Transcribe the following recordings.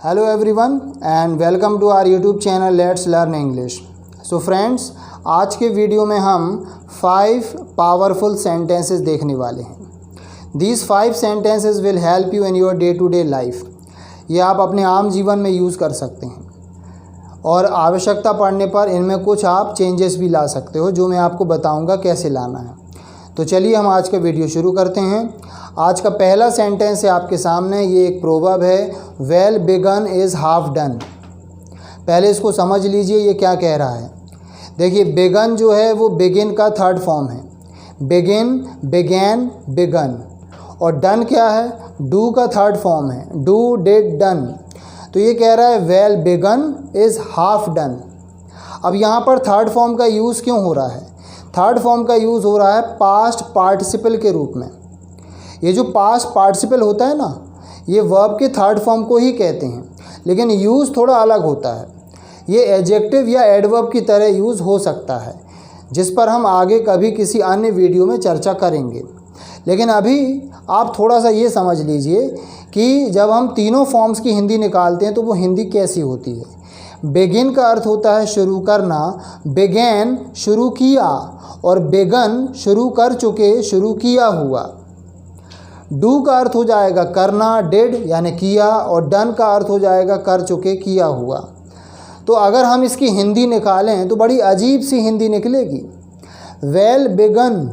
Hello everyone and welcome to our YouTube channel let's learn English. So friends, आज के video में हम 5 powerful sentences देखने वाले हैं। These 5 sentences will help you in your day to day life. ये आप अपने आम जीवन में यूज़ कर सकते हैं और आवश्यकता पड़ने पर इनमें कुछ आप चेंजेस भी ला सकते हो, जो मैं आपको बताऊंगा कैसे लाना है। तो चलिए हम आज का वीडियो शुरू करते हैं। आज का पहला सेंटेंस है आपके सामने। ये एक प्रोवर्ब है, well begun is half done. पहले इसको समझ लीजिए ये क्या कह रहा है। देखिए, बिगन जो है वो बिगिन का थर्ड फॉर्म है। Begin, began, begun. और डन क्या है? डू का थर्ड फॉर्म है। Do, did, done. तो ये कह रहा है well begun is half done. अब यहाँ पर थर्ड फॉर्म का यूज़ क्यों हो रहा है? थर्ड फॉर्म का यूज़ हो रहा है पास्ट पार्टिसिपल के रूप में। ये जो पास्ट पार्टिसिपल होता है ना, ये वर्ब के थर्ड फॉर्म को ही कहते हैं, लेकिन यूज़ थोड़ा अलग होता है। ये एडजेक्टिव या एडवर्ब की तरह यूज़ हो सकता है, जिस पर हम आगे कभी किसी अन्य वीडियो में चर्चा करेंगे। लेकिन अभी आप थोड़ा सा ये समझ लीजिए कि जब हम तीनों फॉर्म्स की हिंदी निकालते हैं तो वो हिंदी कैसी होती है। बिगिन का अर्थ होता है शुरू करना, बिगैन शुरू किया, और बिगन शुरू कर चुके, शुरू किया हुआ। डू का अर्थ हो जाएगा करना, डिड यानी किया, और डन का अर्थ हो जाएगा कर चुके, किया हुआ। तो अगर हम इसकी हिंदी निकालें तो बड़ी अजीब सी हिंदी निकलेगी। वेल बिगन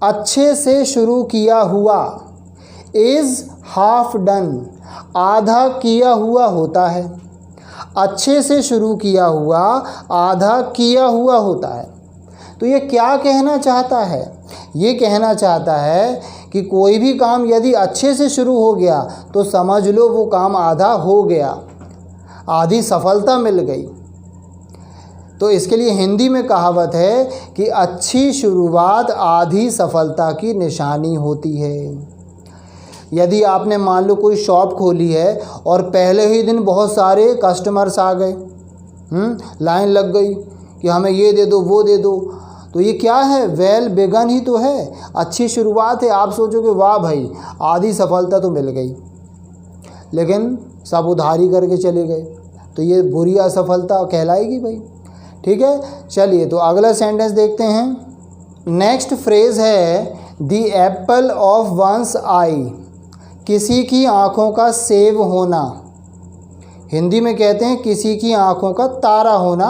अच्छे से शुरू किया हुआ, इज़ हाफ डन आधा किया हुआ होता है। अच्छे से शुरू किया हुआ आधा किया हुआ होता है। तो ये क्या कहना चाहता है? ये कहना चाहता है कि कोई भी काम यदि अच्छे से शुरू हो गया तो समझ लो वो काम आधा हो गया, आधी सफलता मिल गई। तो इसके लिए हिंदी में कहावत है कि अच्छी शुरुआत आधी सफलता की निशानी होती है। यदि आपने मान लो कोई शॉप खोली है और पहले ही दिन बहुत सारे कस्टमर्स आ गए, लाइन लग गई कि हमें ये दे दो, वो दे दो, तो ये क्या है? वेल बिगन ही तो है, अच्छी शुरुआत है। आप सोचोगे वाह भाई, आधी सफलता तो मिल गई, लेकिन सब उधारी करके चले गए, तो ये बुरी असफलता कहलाएगी भाई। ठीक है, चलिए तो अगला सेंटेंस देखते हैं। नेक्स्ट फ्रेज है the apple of one's eye. किसी की आँखों का सेब होना। हिंदी में कहते हैं किसी की आँखों का तारा होना,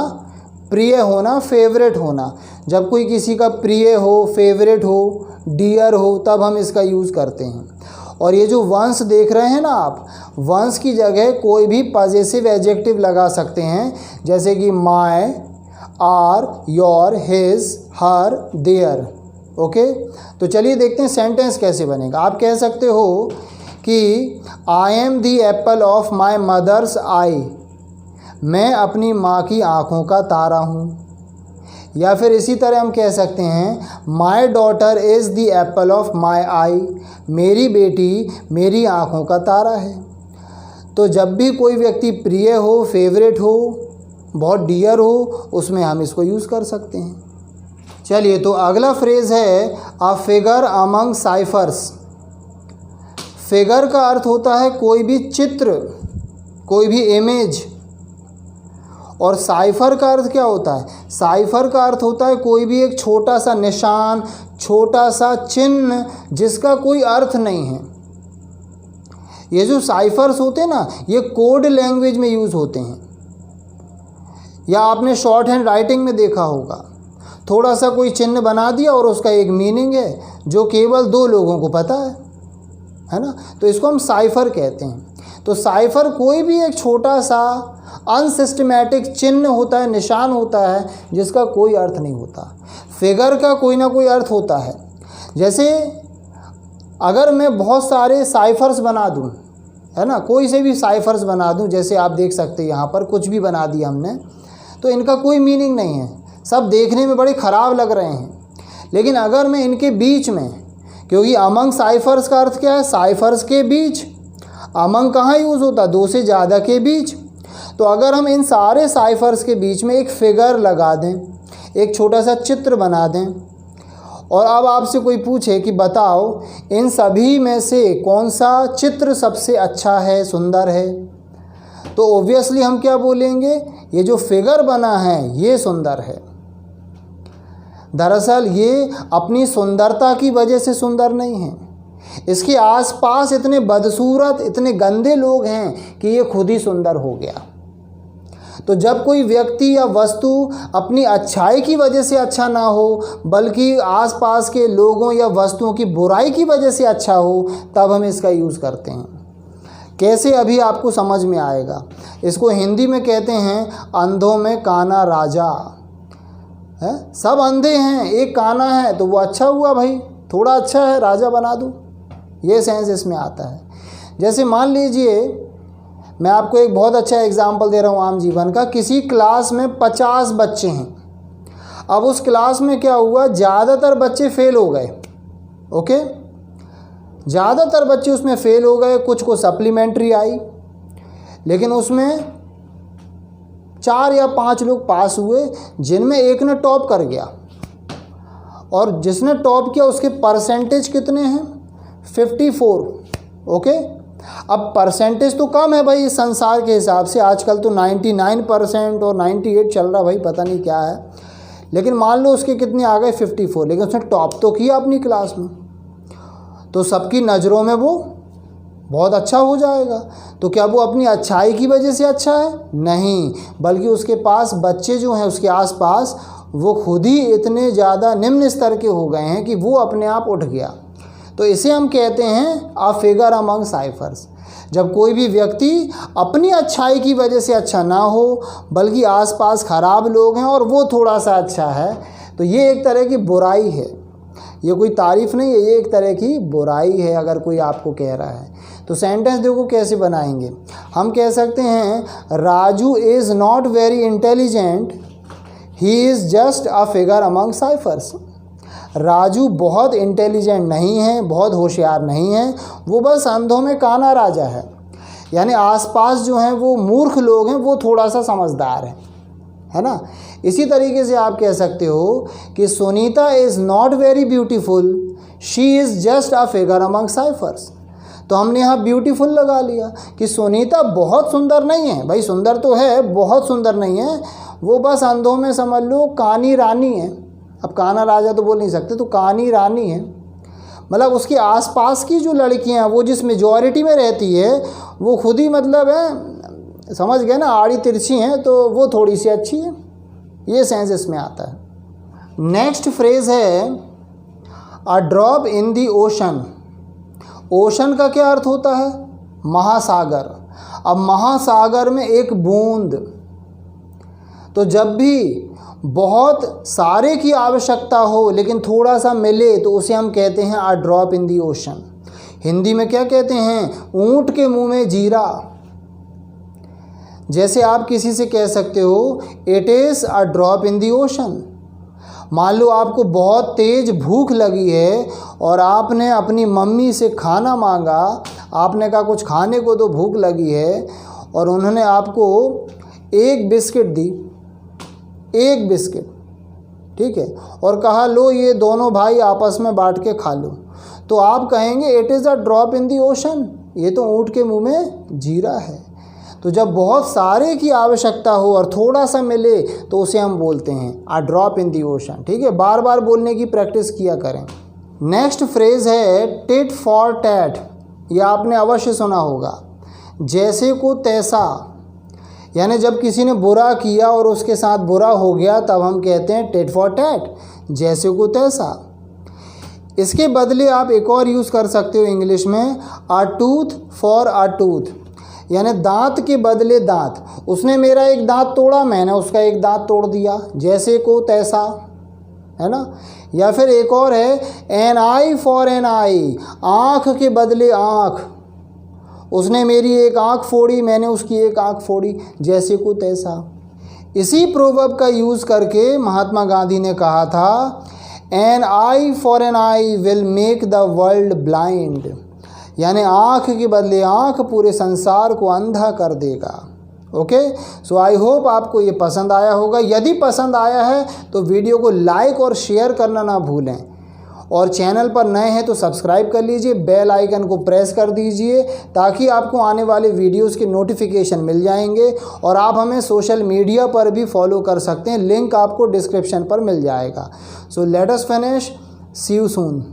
प्रिय होना, फेवरेट होना। जब कोई किसी का प्रिय हो, फेवरेट हो, डियर हो, तब हम इसका यूज़ करते हैं। और ये जो वंस देख रहे हैं ना आप, वंस की जगह कोई भी पॉजेसिव एडजेक्टिव लगा सकते हैं, जैसे कि my, our, your, his, her, their. Okay, तो चलिए देखते हैं सेंटेंस कैसे बनेगा। आप कह सकते हो कि I am the apple of my mother's आई। मैं अपनी माँ की आँखों का तारा हूँ। या फिर इसी तरह हम कह सकते हैं my daughter is the apple of my eye. मेरी बेटी मेरी आँखों का तारा है। तो जब भी कोई व्यक्ति प्रिय हो, फेवरेट हो, बहुत डियर हो, उसमें हम इसको यूज़ कर सकते हैं। चलिए तो अगला फ्रेज़ है a figure among cyphers. Figure का अर्थ होता है कोई भी चित्र, कोई भी इमेज। और साइफर का अर्थ क्या होता है? साइफर का अर्थ होता है कोई भी एक छोटा सा निशान, छोटा सा चिन्ह जिसका कोई अर्थ नहीं है। ये जो साइफर्स होते हैं ना, ये कोड लैंग्वेज में यूज़ होते हैं, या आपने शॉर्ट हैंड राइटिंग में देखा होगा। थोड़ा सा कोई चिन्ह बना दिया और उसका एक मीनिंग है जो केवल 2 लोगों को पता है ना, तो इसको हम साइफर कहते हैं। तो साइफर कोई भी एक छोटा सा अनसिस्टमैटिक चिन्ह होता है, निशान होता है, जिसका कोई अर्थ नहीं होता। फिगर का कोई ना कोई अर्थ होता है। जैसे अगर मैं बहुत सारे साइफर्स बना दूं, है ना, कोई से भी साइफर्स बना दूं, जैसे आप देख सकते हैं यहाँ पर कुछ भी बना दिया हमने, तो इनका कोई मीनिंग नहीं है, सब देखने में बड़े ख़राब लग रहे हैं। लेकिन अगर मैं इनके बीच में, क्योंकि अमंग साइफर्स का अर्थ क्या है? साइफर्स के बीच। अमंग कहाँ यूज़ होता? 2 से ज़्यादा के बीच। तो अगर हम इन सारे साइफर्स के बीच में एक फिगर लगा दें, एक छोटा सा चित्र बना दें, और अब आपसे कोई पूछे कि बताओ इन सभी में से कौन सा चित्र सबसे अच्छा है, सुंदर है, तो ऑब्वियसली हम क्या बोलेंगे, ये जो फिगर बना है ये सुंदर है। दरअसल ये अपनी सुंदरता की वजह से सुंदर नहीं है, इसके आसपास इतने बदसूरत, इतने गंदे लोग हैं कि ये खुद ही सुंदर हो गया। तो जब कोई व्यक्ति या वस्तु अपनी अच्छाई की वजह से अच्छा ना हो, बल्कि आसपास के लोगों या वस्तुओं की बुराई की वजह से अच्छा हो, तब हम इसका यूज़ करते हैं। कैसे, अभी आपको समझ में आएगा। इसको हिंदी में कहते हैं अंधों में काना राजा है। सब अंधे हैं, एक काना है तो वो अच्छा हुआ भाई, थोड़ा अच्छा है, राजा बना दूँ, ये सेंस इसमें आता है। जैसे मान लीजिए, मैं आपको एक बहुत अच्छा एग्जाम्पल दे रहा हूँ आम जीवन का। किसी क्लास में 50 बच्चे हैं। अब उस क्लास में क्या हुआ, ज़्यादातर बच्चे फेल हो गए। ओके, ज़्यादातर बच्चे उसमें फेल हो गए, कुछ को सप्लीमेंट्री आई, लेकिन उसमें 4 या 5 लोग पास हुए, जिनमें एक ने टॉप कर गया। और जिसने टॉप किया उसके परसेंटेज कितने हैं, 54। ओके, अब परसेंटेज तो कम है भाई संसार के हिसाब से, आजकल तो 99% और 98 चल रहा भाई, पता नहीं क्या है। लेकिन मान लो उसके कितने आ गए, 54, लेकिन उसने टॉप तो किया अपनी क्लास में, तो सबकी नज़रों में वो बहुत अच्छा हो जाएगा। तो क्या वो अपनी अच्छाई की वजह से अच्छा है? नहीं, बल्कि उसके पास बच्चे जो हैं उसके आसपास, वो खुद ही इतने ज़्यादा निम्न स्तर के हो गए हैं कि वो अपने आप उठ गया। तो इसे हम कहते हैं अ फिगर अमंग साइफर्स। जब कोई भी व्यक्ति अपनी अच्छाई की वजह से अच्छा ना हो, बल्कि आसपास खराब लोग हैं और वो थोड़ा सा अच्छा है, तो ये एक तरह की बुराई है। ये कोई तारीफ़ नहीं है, ये एक तरह की बुराई है अगर कोई आपको कह रहा है। तो सेंटेंस देखो कैसे बनाएंगे। हम कह सकते हैं Raju is not very intelligent, he is just a figure among cyphers. Raju बहुत इंटेलिजेंट नहीं है, बहुत होशियार नहीं है, वो बस अंधों में काना राजा है। यानी आसपास जो हैं वो मूर्ख लोग हैं, वो थोड़ा सा समझदार है ना। इसी तरीके से आप कह सकते हो कि Sunita is not very beautiful, she is just a figure among cyphers. तो हमने यहाँ ब्यूटीफुल लगा लिया कि सुनीता बहुत सुंदर नहीं है। भाई सुंदर तो है, बहुत सुंदर नहीं है, वो बस अंधों में समझ लो कानी रानी है। अब काना राजा तो बोल नहीं सकते, तो कानी रानी है, मतलब उसके आसपास की जो लड़कियां हैं वो जिस मेजॉरिटी में रहती है वो खुद ही मतलब है, समझ गए ना, आड़ी तिरछी हैं, तो वो थोड़ी सी अच्छी है। ये सेंस इसमें आता है। नेक्स्ट फ्रेज है a drop in the ocean. Ocean का क्या अर्थ होता है, महासागर। अब महासागर में एक बूंद, तो जब भी बहुत सारे की आवश्यकता हो लेकिन थोड़ा सा मिले तो उसे हम कहते हैं a drop in the ocean. Hindi में क्या कहते हैं, ऊंट के मुंह में जीरा। जैसे आप किसी से कह सकते हो it is a drop in the ocean. मान लो आपको बहुत तेज़ भूख लगी है और आपने अपनी मम्मी से खाना मांगा, आपने कहा कुछ खाने को तो भूख लगी है, और उन्होंने आपको एक बिस्किट दी, एक बिस्किट, ठीक है, और कहा लो ये दोनों भाई आपस में बांट के खा लो। तो आप कहेंगे it is a drop in the ocean, ये तो ऊँट के मुंह में जीरा है। तो जब बहुत सारे की आवश्यकता हो और थोड़ा सा मिले तो उसे हम बोलते हैं a drop in the ocean. ठीक है, बार बार बोलने की प्रैक्टिस किया करें। नेक्स्ट फ्रेज है टिट फॉर टैट। ये आपने अवश्य सुना होगा, जैसे को तैसा। यानी जब किसी ने बुरा किया और उसके साथ बुरा हो गया तब हम कहते हैं टिट फॉर टैट, जैसे को तैसा। इसके बदले आप एक और यूज़ कर सकते हो इंग्लिश में, अ टूथ फॉर अ टूथ। यानी दांत के बदले दांत। उसने मेरा एक दांत तोड़ा, मैंने उसका एक दांत तोड़ दिया, जैसे को तैसा, है ना। या फिर एक और है एन आई फॉर एन आई, आँख के बदले आँख। उसने मेरी एक आँख फोड़ी, मैंने उसकी एक आँख फोड़ी, जैसे को तैसा। इसी प्रोवर्ब का यूज़ करके महात्मा गांधी ने कहा था an eye for an eye will make the world blind. यानी आँख के बदले आँख पूरे संसार को अंधा कर देगा। ओके, सो आई होप आपको ये पसंद आया होगा। यदि पसंद आया है तो वीडियो को लाइक और शेयर करना ना भूलें, और चैनल पर नए हैं तो सब्सक्राइब कर लीजिए, बेल आइकन को प्रेस कर दीजिए ताकि आपको आने वाले वीडियोस के नोटिफिकेशन मिल जाएंगे। और आप हमें सोशल मीडिया पर भी फॉलो कर सकते हैं, लिंक आपको डिस्क्रिप्शन पर मिल जाएगा। So let us finish, see you soon.